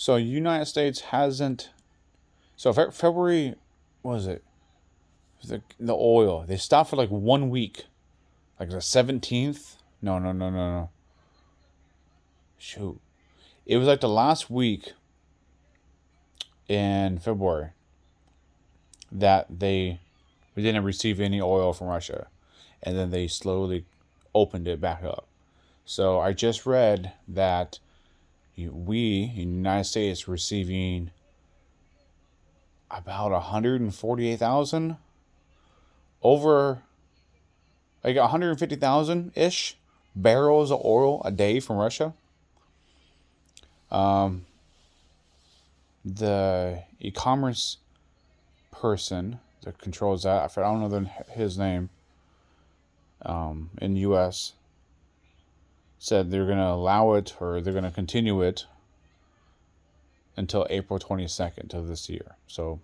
So United States hasn't. So February, what was it? The oil. They stopped for like 1 week, like the 17th. No, no, no, no, no. Shoot, it was like the last week in February that we didn't receive any oil from Russia, and then they slowly opened it back up. So I just read that we in the United States receiving about 148,000, over like 150,000 ish barrels of oil a day from Russia. The e-commerce person that controls that, I don't know his name, in the U.S. said they're going to allow it, or they're going to continue it until April 22nd of this year. So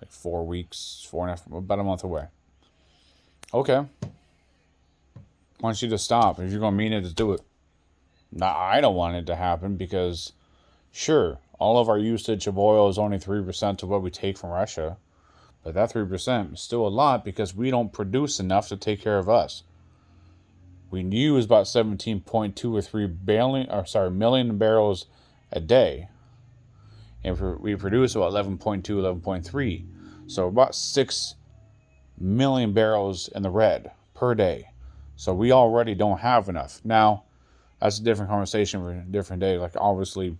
like 4 weeks, 4.5, about a month away. Okay. I want you to stop. If you're going to mean it, just do it. Now, I don't want it to happen because, sure, all of our usage of oil is only 3% of what we take from Russia. But that 3% is still a lot because we don't produce enough to take care of us. We use about 17.2 or 3 million barrels a day. And we produce about 11.2, 11.3. So about 6 million barrels in the red per day. So we already don't have enough. Now, that's a different conversation for a different day. Like, obviously,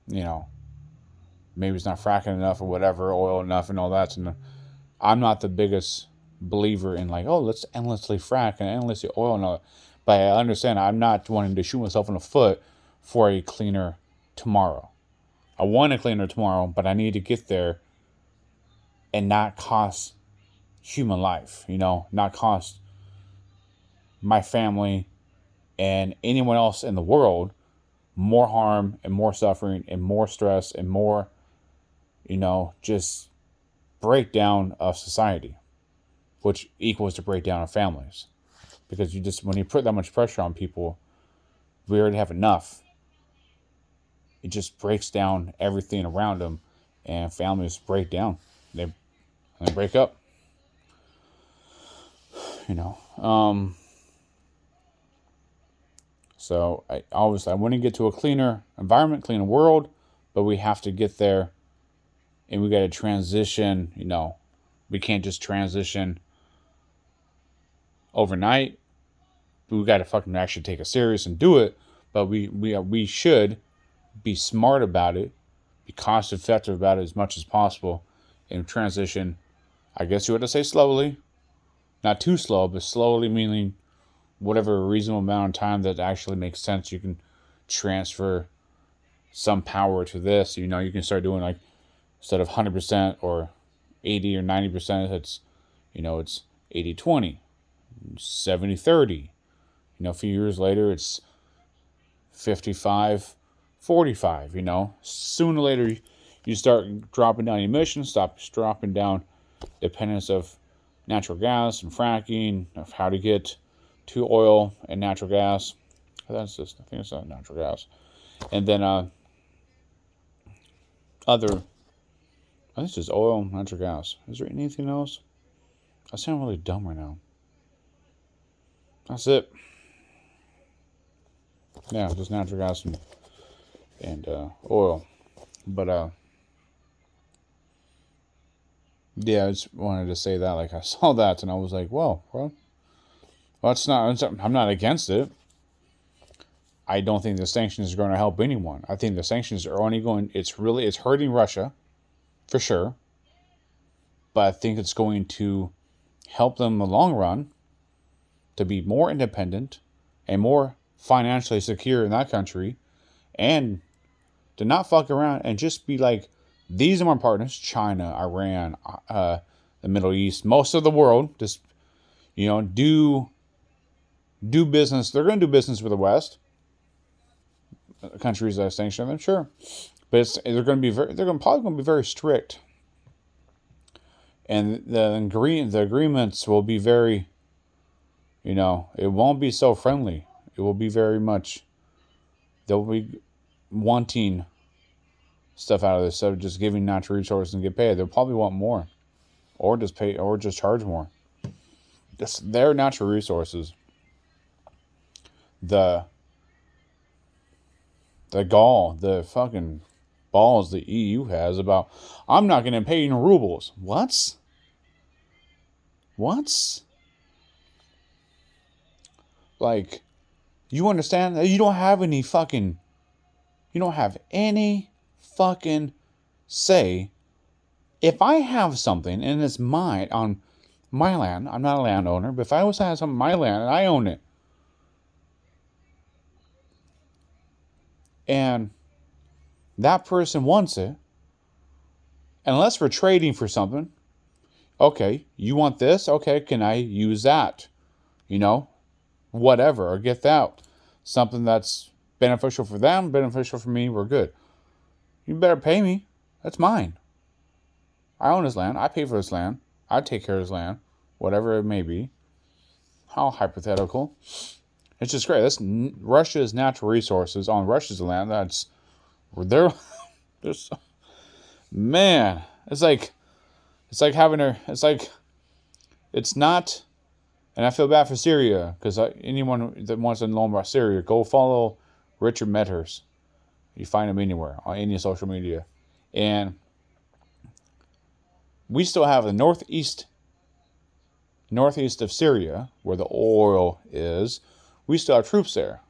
maybe it's not fracking enough or whatever, oil enough and all that. And I'm not the biggest believer in like, oh, let's endlessly frack and endlessly oil and all that. But I understand I'm not wanting to shoot myself in the foot for a cleaner tomorrow. I want a cleaner tomorrow, but I need to get there and not cost human life, not cost my family and anyone else in the world more harm and more suffering and more stress and more, just breakdown of society, which equals the breakdown of families. Because when you put that much pressure on people, we already have enough. It just breaks down everything around them, and families break down. They break up. So I want to get to a cleaner environment, cleaner world, but we have to get there, and we got to transition. We can't just transition overnight. We got to fucking actually take it serious and do it. But we should be smart about it, be cost effective about it as much as possible, and transition. I guess you would have to say slowly, not too slow, but slowly, meaning whatever reasonable amount of time that actually makes sense. You can transfer some power to this. You can start doing like, instead of 100% or 80 or 90%, it's 80-20, 70-30. A few years later, it's 55-45. Sooner or later, you start dropping down emissions, stop dropping down dependence of natural gas and fracking, of how to get to oil and natural gas. I think it's not natural gas. And then I think it's just oil and natural gas. Is there anything else? I sound really dumb right now. That's it. Yeah, just natural gas and oil. But yeah, I just wanted to say that. Like, I saw that and I was like, well, I'm not against it. I don't think the sanctions are going to help anyone. I think the sanctions are only it's hurting Russia, for sure. But I think it's going to help them in the long run to be more independent and more financially secure in that country, and to not fuck around and just be like, these are my partners: China, Iran, the Middle East, most of the world. Just do business. They're going to do business with the West countries that sanction them, sure, but they're probably going to be very strict, and the agreements will be very, it won't be so friendly. It will be very much, they'll be wanting stuff out of this instead of just giving natural resources and get paid. They'll probably want more, or just pay, or just charge more. It's their natural resources. The gall, the fucking balls the EU has about, I'm not going to pay in rubles. What? Like, you understand that you don't have any fucking say. If I have something and it's mine on my land, I'm not a landowner, but if I was to have something on my land and I own it, and that person wants it, unless we're trading for something, okay, you want this? Okay, can I use that? Whatever, or get that. Something that's beneficial for them, beneficial for me, we're good. You better pay me. That's mine. I own this land. I pay for this land. I take care of this land. Whatever it may be. How hypothetical. It's just great. That's Russia's natural resources on Russia's land. That's they're man. It's like having it's not. And I feel bad for Syria, because anyone that wants to know about Syria, go follow Richard Medhurst. You find him anywhere on any social media, and we still have the northeast of Syria, where the oil is. We still have troops there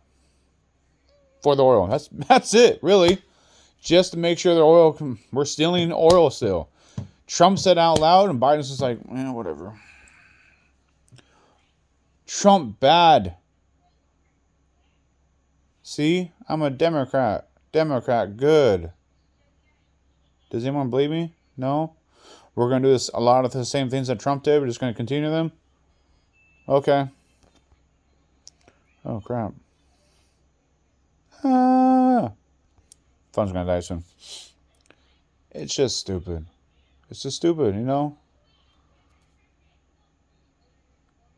for the oil. That's it, really. Just to make sure the oil, we're stealing oil still. Trump said out loud, and Biden's just like, whatever. Trump bad. See, I'm a Democrat. Democrat good. Does anyone believe me? No? We're going to do a lot of the same things that Trump did. We're just going to continue them? Okay. Oh, crap. Phone's going to die soon. It's just stupid. It's just stupid,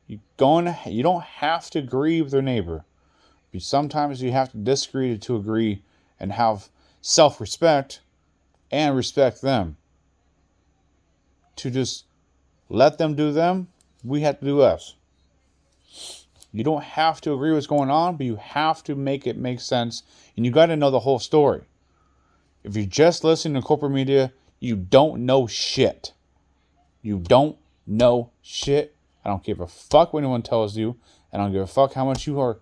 You don't have to agree with your neighbor. But sometimes you have to disagree to agree and have self-respect and respect them. To just let them do them, we have to do us. You don't have to agree with what's going on, but you have to make it make sense. And you got to know the whole story. If you're just listening to corporate media, you don't know shit. You don't know shit. I don't give a fuck what anyone tells you. I don't give a fuck how much you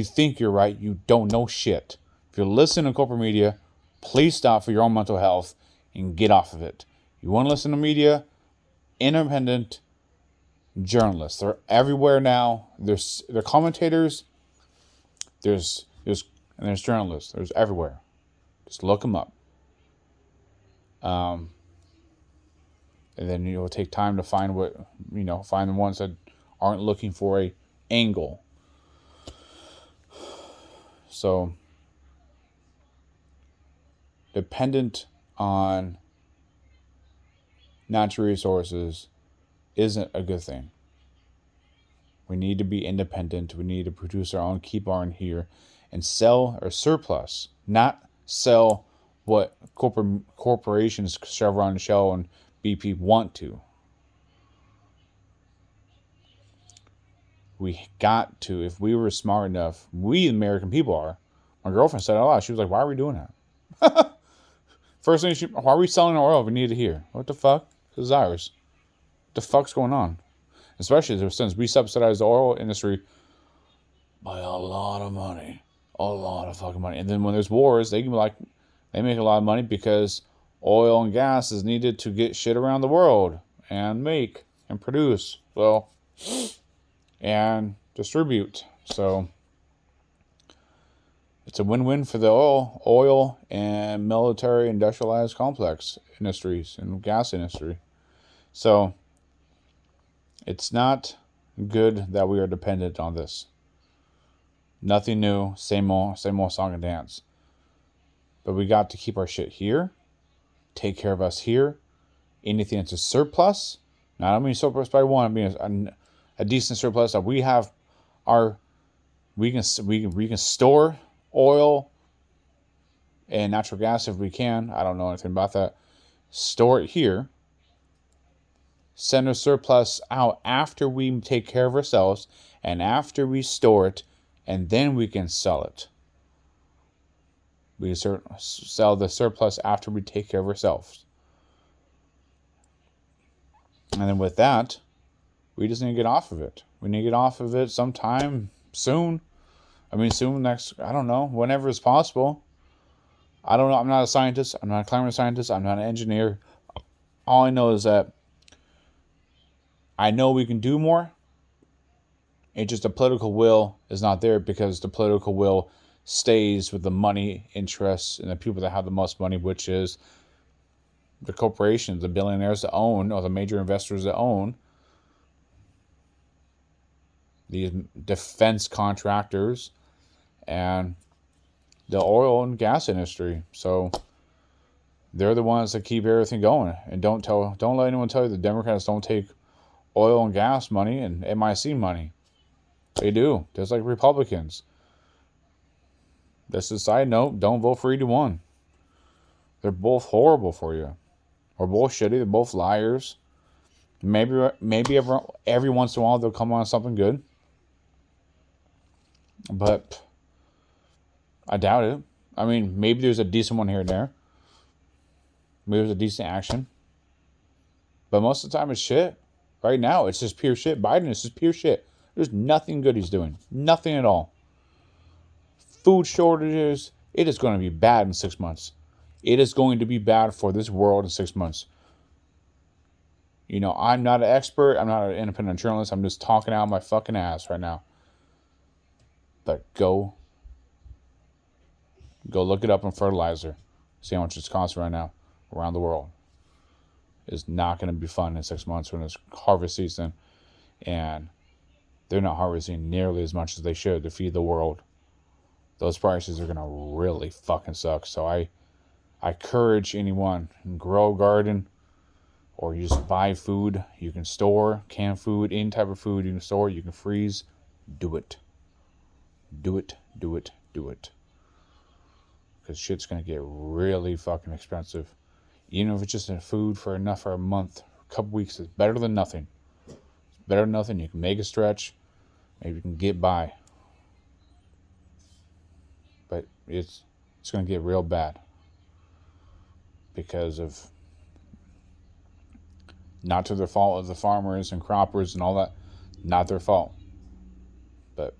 think you're right. You don't know shit. If you're listening to corporate media, please stop for your own mental health and get off of it. You want to listen to media? Independent journalists. They're everywhere now. They're commentators. There's journalists. There's everywhere. Just look them up. And then you'll take time to find find the ones that aren't looking for a angle. So, dependent on natural resources isn't a good thing. We need to be independent. We need to produce our own, keep our own here, and sell our surplus, not sell what corporations, Chevron, Shell, and BP want to. We got to, if we were smart enough, we American people are. My girlfriend said it a lot. She was like, why are we doing that? First thing, why are we selling our oil if we need it here? What the fuck? This is ours. What the fuck's going on? Especially since we subsidize the oil industry by a lot of money. A lot of fucking money. And then when there's wars, they make a lot of money because oil and gas is needed to get shit around the world and make and produce. Well, and distribute. So it's a win-win for the oil and military industrialized complex industries and gas industry. So it's not good that we are dependent on this. Nothing new, same old song and dance. But we got to keep our shit here, take care of us here. Anything that's a surplus, not only surplus by one, I mean a decent surplus that we have we can store oil And natural gas, if we can, I don't know anything about that, store it here, send a surplus out after we take care of ourselves and after we store it, and then we can sell it. We sell the surplus after we take care of ourselves. And then with that, we just need to get off of it. We need to get off of it sometime soon. I mean, soon, next, I don't know, whenever it's possible. I don't know. I'm not a scientist. I'm not a climate scientist. I'm not an engineer. All I know is that I know we can do more. It's just the political will is not there, because the political will stays with the money interests and the people that have the most money, which is the corporations, the billionaires that own, or the major investors that own these defense contractors and the oil and gas industry. So they're the ones that keep everything going. And don't let anyone tell you the Democrats don't take oil and gas money and MIC money. They do, just like Republicans. This is a side note, don't vote for either one. They're both horrible for you. Or both shitty, they're both liars. Maybe every once in a while they'll come on something good. But I doubt it. I mean, maybe there's a decent one here and there. Maybe there's a decent action. But most of the time it's shit. Right now, it's just pure shit. Biden is just pure shit. There's nothing good he's doing. Nothing at all. Food shortages. It is going to be bad in 6 months. It is going to be bad for this world in 6 months. You know, I'm not an expert. I'm not an independent journalist. I'm just talking out my fucking ass right now. But go look it up on fertilizer. See how much it's costing right now around the world. It's not going to be fun in 6 months when it's harvest season. And they're not harvesting nearly as much as they should to feed the world. Those prices are going to really fucking suck. So I encourage anyone, grow a garden, or you just buy food. You can store canned food, any type of food you can store, you can freeze. Do it. Do it, do it, do it. Because shit's going to get really fucking expensive. Even if it's just food for enough for a month, a couple weeks, it's better than nothing. It's better than nothing. You can make a stretch. Maybe you can get by. But it's going to get real bad. Because of, not to the fault of the farmers and croppers and all that, not their fault. But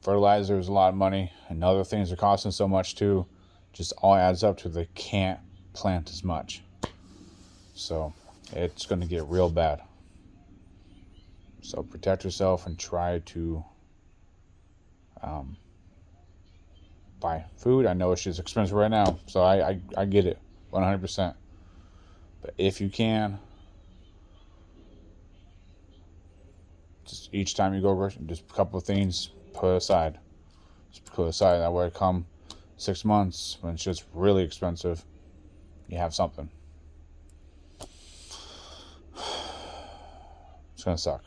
fertilizer is a lot of money, and other things are costing so much too. Just all adds up to they can't plant as much. So it's going to get real bad. So protect yourself and try to buy food. I know it's just expensive right now, so I get it 100%. But if you can, just each time you go grocery, just a couple of things put aside. Just put aside. That way, come 6 months when it's just really expensive, you have something. It's gonna suck.